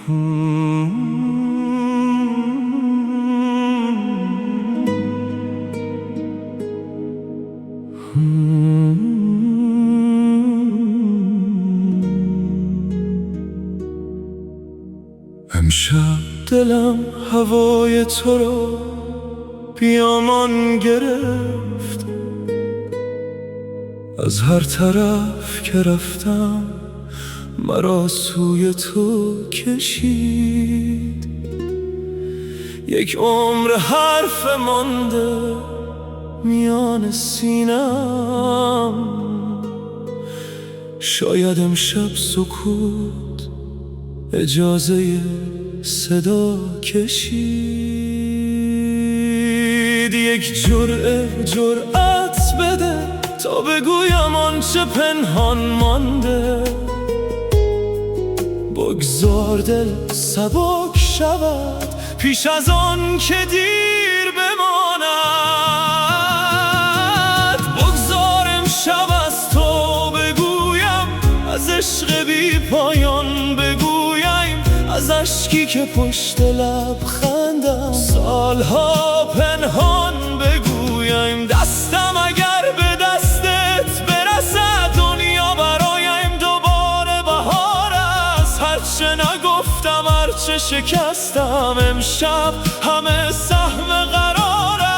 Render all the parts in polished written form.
امشب دلم هوای تو رو بیامان گرفت، از هر طرف که رفتم مرا سوی تو کشید. یک عمر حرف مانده میان سینم، شاید امشب سکوت اجازه صدا کشید. یک جرأت بده تا بگویم آنچه پنهان مانده، بگذار دل سبک شود پیش از آن که دیر بماند. بگذار امشب از تو بگویم، از عشق بی پایان بگویم، از اشکی که پشت لب خندم سالها پنهان بگویم. دستم اگر به دستت برسد دنیا برایم دوباره بهار است. هرچه نگفتم هرچه شکستم امشب همه سهم قرار است.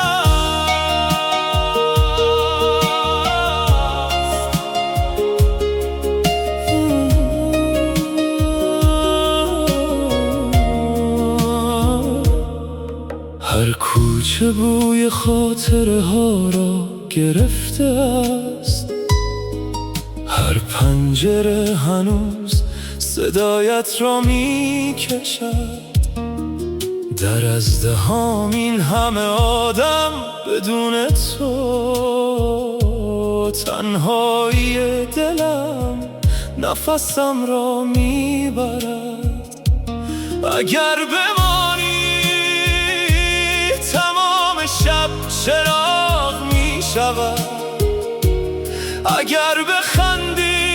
هر کوچه بوی خاطره ها را گرفته است، هر پنجره هنوز صدایت را می کشد. در از دهام این همه آدم بدون تو، تنهایی دلم نفسم را می برد. اگر بمانی تمام شب چراغ می شود، اگر بخندی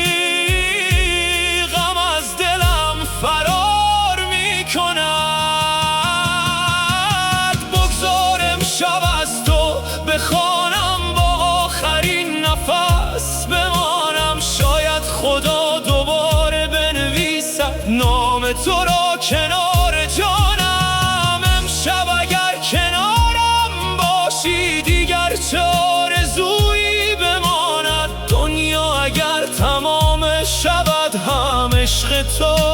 غم از دلم فرار می کند. بگذار امشب از تو بخوانم با آخرین نفس بمانم، شاید خدا دوباره بنویسد نام تو را کنار جانم. امشب اگر کنارم باشی دیگر چه آرزویی بماند. دنیا اگر تمام شود هم عشق تو